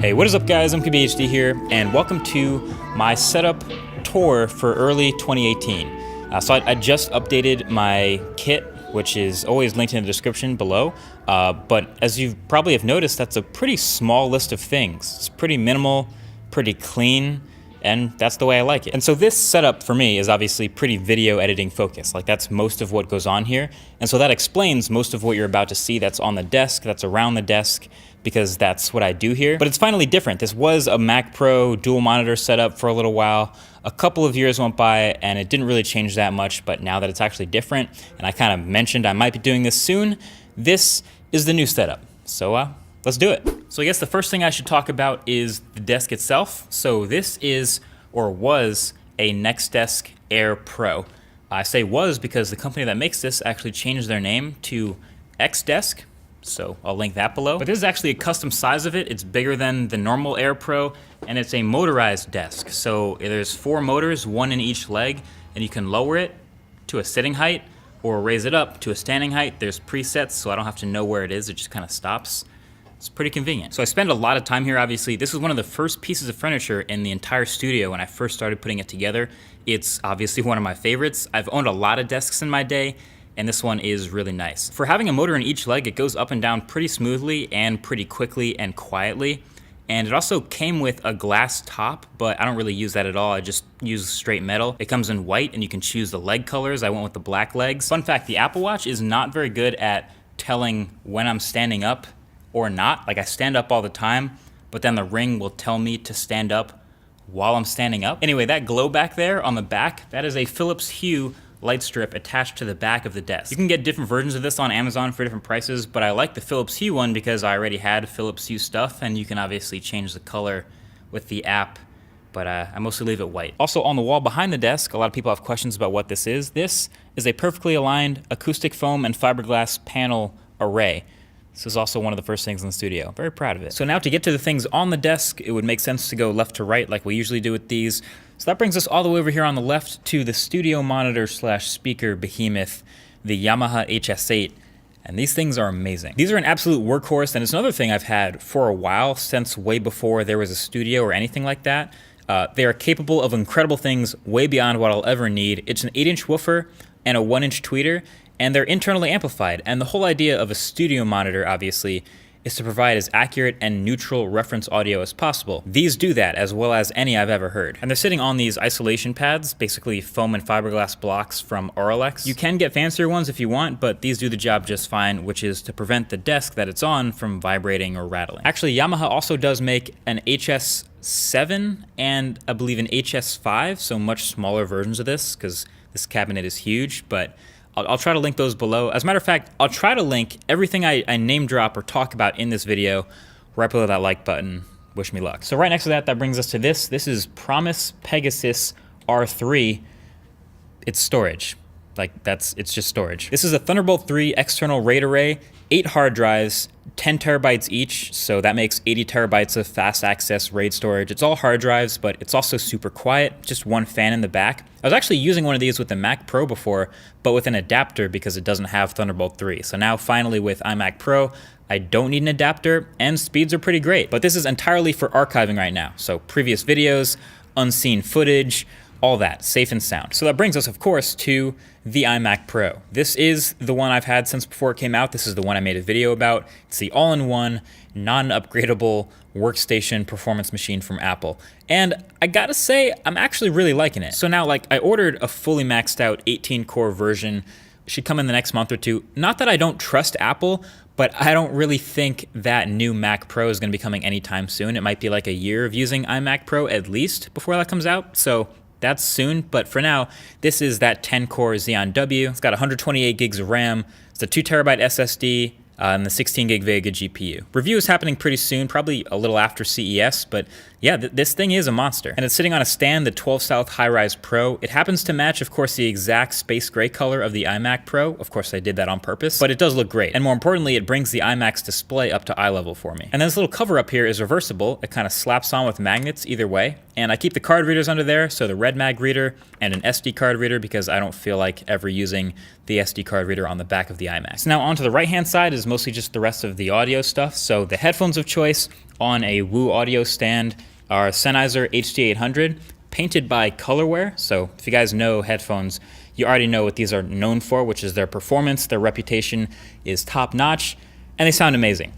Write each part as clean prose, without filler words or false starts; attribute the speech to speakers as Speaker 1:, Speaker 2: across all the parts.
Speaker 1: Hey, what is up guys? I'm KBHD here, and welcome to my setup tour for early 2018. So I just updated my kit, which is always linked in the description below. But as you probably have noticed, that's a pretty small list of things. It's pretty minimal, pretty clean, and that's the way I like it. And so this setup for me is obviously pretty video editing focused. Like that's most of what goes on here. And so that explains most of what you're about to see that's on the desk, that's around the desk, because that's what I do here. But it's finally different. This was a Mac Pro dual monitor setup for a little while. A couple of years went by and it didn't really change that much, but now that it's actually different, and I kind of mentioned I might be doing this soon, this is the new setup. So let's do it. So I guess the first thing I should talk about is the desk itself. So this is, or was, a NextDesk Air Pro. I say was because the company that makes this actually changed their name to XDesk. So I'll link that below. But this is actually a custom size of it. It's bigger than the normal Air Pro, and it's a motorized desk. So there's 4 motors, 1 in each leg, and you can lower it to a sitting height or raise it up to a standing height. There's presets, so I don't have to know where it is. It just kind of stops. It's pretty convenient. So I spend a lot of time here, obviously. This was one of the first pieces of furniture in the entire studio when I first started putting it together. It's obviously one of my favorites. I've owned a lot of desks in my day, and this one is really nice. For having a motor in each leg, it goes up and down pretty smoothly and pretty quickly and quietly. And it also came with a glass top, but I don't really use that at all. I just use straight metal. It comes in white and you can choose the leg colors. I went with the black legs. Fun fact, the Apple Watch is not very good at telling when I'm standing up or not. Like I stand up all the time, but then the ring will tell me to stand up while I'm standing up. Anyway, that glow back there on the back, that is a Philips Hue light strip attached to the back of the desk. You can get different versions of this on Amazon for different prices, but I like the Philips Hue one because I already had Philips Hue stuff, and you can obviously change the color with the app, but I mostly leave it white. Also on the wall behind the desk, a lot of people have questions about what this is. This is a perfectly aligned acoustic foam and fiberglass panel array. This is also one of the first things in the studio. Very proud of it. So now to get to the things on the desk, it would make sense to go left to right like we usually do with these. So that brings us all the way over here on the left to the studio monitor slash speaker behemoth, the Yamaha HS8. And these things are amazing. These are an absolute workhorse, and it's another thing I've had for a while, since way before there was a studio or anything like that. They are capable of incredible things way beyond what I'll ever need. It's an 8-inch woofer and a 1-inch tweeter, and they're internally amplified. And the whole idea of a studio monitor, obviously, is to provide as accurate and neutral reference audio as possible. These do that as well as any I've ever heard. And they're sitting on these isolation pads, basically foam and fiberglass blocks from Auralex. You can get fancier ones if you want, but these do the job just fine, which is to prevent the desk that it's on from vibrating or rattling. Actually, Yamaha also does make an HS7 and I believe an HS5, so much smaller versions of this, because this cabinet is huge, but I'll try to link those below. As a matter of fact, I'll try to link everything I name drop or talk about in this video right below that like button. Wish me luck. So right next to that, that brings us to this. This is Promise Pegasus R3. It's storage. It's just storage. This is a Thunderbolt 3 external RAID array, 8 hard drives, 10 terabytes each, so that makes 80 terabytes of fast access RAID storage. It's all hard drives, but it's also super quiet, just one fan in the back. I was actually using one of these with the Mac Pro before, but with an adapter because it doesn't have Thunderbolt 3. So now finally with iMac Pro, I don't need an adapter, and speeds are pretty great. But this is entirely for archiving right now. So previous videos, unseen footage, all that, safe and sound. So that brings us, of course, to the iMac Pro. This is the one I've had since before it came out. This is the one I made a video about. It's the all-in-one, non-upgradable workstation performance machine from Apple. And I gotta say, I'm actually really liking it. So now, I ordered a fully maxed out 18-core version. Should come in the next month or two. Not that I don't trust Apple, but I don't really think that new Mac Pro is gonna be coming anytime soon. It might be like a year of using iMac Pro at least before that comes out. So that's soon, but for now, this is that 10-core Xeon W. It's got 128 gigs of RAM. It's a 2 terabyte SSD and the 16 gig Vega GPU. Review is happening pretty soon, probably a little after CES, but yeah, this thing is a monster. And it's sitting on a stand, the 12 South High-Rise Pro. It happens to match, of course, the exact space gray color of the iMac Pro. Of course, I did that on purpose, but it does look great. And more importantly, it brings the iMac's display up to eye level for me. And then this little cover up here is reversible. It kind of slaps on with magnets either way. And I keep the card readers under there, so the Red Mag reader and an SD card reader, because I don't feel like ever using the SD card reader on the back of the iMac. So now onto the right-hand side is mostly just the rest of the audio stuff. So the headphones of choice on a Woo audio stand, our Sennheiser HD800, painted by Colorware. So if you guys know headphones, you already know what these are known for, which is their performance. Their reputation is top notch, and they sound amazing.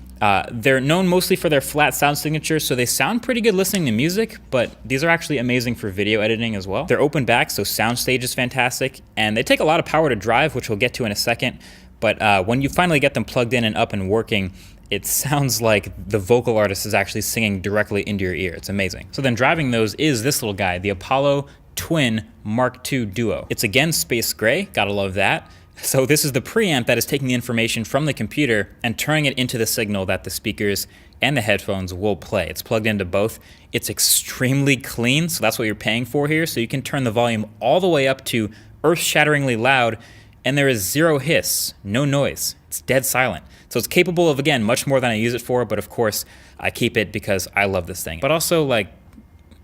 Speaker 1: They're known mostly for their flat sound signature, so they sound pretty good listening to music, but these are actually amazing for video editing as well. They're open back, so soundstage is fantastic, and they take a lot of power to drive, which we'll get to in a second, but when you finally get them plugged in and up and working, it sounds like the vocal artist is actually singing directly into your ear. It's amazing. So then driving those is this little guy, the Apollo Twin Mark II Duo. It's again space gray, gotta love that. So this is the preamp that is taking the information from the computer and turning it into the signal that the speakers and the headphones will play. It's plugged into both. It's extremely clean, so that's what you're paying for here. So you can turn the volume all the way up to earth-shatteringly loud, and there is zero hiss, no noise. It's dead silent. So it's capable of, again, much more than I use it for, but of course I keep it because I love this thing. But also, like,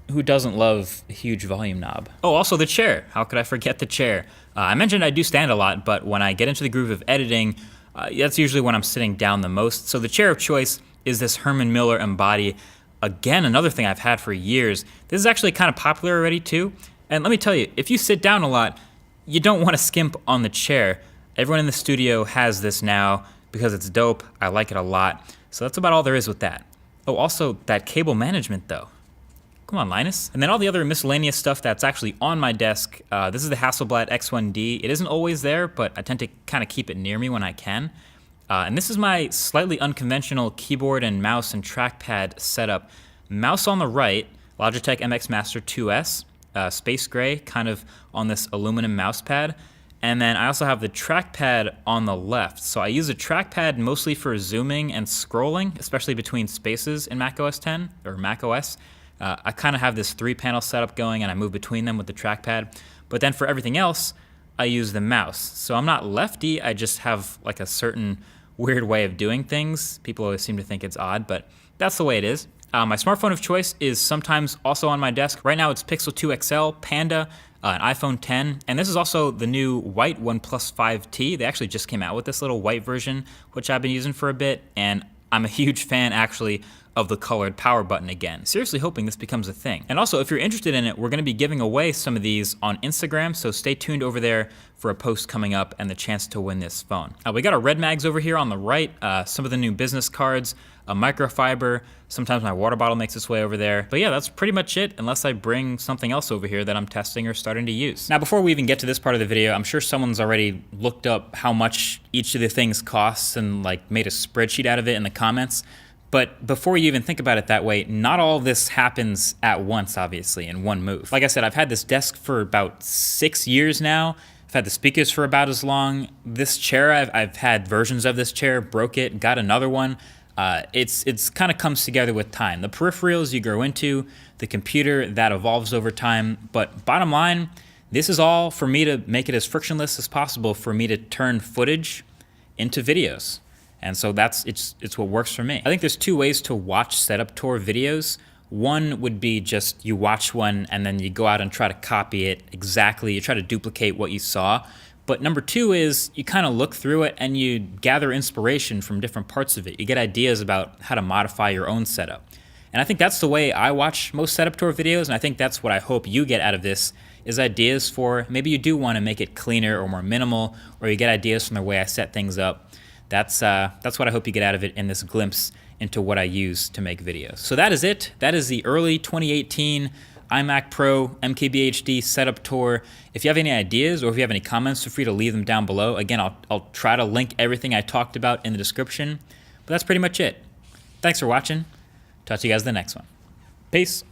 Speaker 1: who doesn't love a huge volume knob? Oh, also the chair. How could I forget the chair? I mentioned I do stand a lot, but when I get into the groove of editing, that's usually when I'm sitting down the most. So the chair of choice is this Herman Miller Embody. Again, another thing I've had for years. This is actually kind of popular already too. And let me tell you, if you sit down a lot, you don't want to skimp on the chair. Everyone in the studio has this now because it's dope. I like it a lot. So that's about all there is with that. Oh, also that cable management though. Come on, Linus. And then all the other miscellaneous stuff that's actually on my desk. This is the Hasselblad X1D. It isn't always there, but I tend to kind of keep it near me when I can. And this is my slightly unconventional keyboard and mouse and trackpad setup. Mouse on the right, Logitech MX Master 2S, space gray, kind of on this aluminum mouse pad. And then I also have the trackpad on the left. So I use a trackpad mostly for zooming and scrolling, especially between spaces in macOS 10 or macOS. I kind of have this 3-panel setup going, and I move between them with the trackpad. But then for everything else, I use the mouse. So I'm not lefty, I just have like a certain weird way of doing things. People always seem to think it's odd, but that's the way it is. My smartphone of choice is sometimes also on my desk. Right now it's Pixel 2 XL, Panda, an iPhone 10, and this is also the new white OnePlus 5T. They actually just came out with this little white version, which I've been using for a bit, and I'm a huge fan actually of the colored power button again. Seriously hoping this becomes a thing. And also, if you're interested in it, we're gonna be giving away some of these on Instagram, so stay tuned over there for a post coming up and the chance to win this phone. We got our red mags over here on the right, some of the new business cards, a microfiber, sometimes my water bottle makes its way over there. But yeah, that's pretty much it, unless I bring something else over here that I'm testing or starting to use. Now, before we even get to this part of the video, I'm sure someone's already looked up how much each of the things costs and like made a spreadsheet out of it in the comments. But before you even think about it that way, not all of this happens at once, obviously, in one move. Like I said, I've had this desk for about 6 years now. I've had the speakers for about as long. This chair, I've had versions of this chair, broke it, got another one. It's kind of comes together with time. The peripherals you grow into, the computer that evolves over time. But bottom line, this is all for me to make it as frictionless as possible for me to turn footage into videos. And so it's what works for me. I think there's 2 ways to watch setup tour videos. One would be just you watch one and then you go out and try to copy it exactly. You try to duplicate what you saw. But number 2 is you kind of look through it and you gather inspiration from different parts of it. You get ideas about how to modify your own setup. And I think that's the way I watch most setup tour videos, and I think that's what I hope you get out of this, is ideas for maybe you do want to make it cleaner or more minimal, or you get ideas from the way I set things up. That's what I hope you get out of it in this glimpse into what I use to make videos. So that is it. That is the early 2018 iMac Pro MKBHD setup tour. If you have any ideas or if you have any comments, feel free to leave them down below. Again, I'll try to link everything I talked about in the description. But that's pretty much it. Thanks for watching. Talk to you guys in the next one. Peace.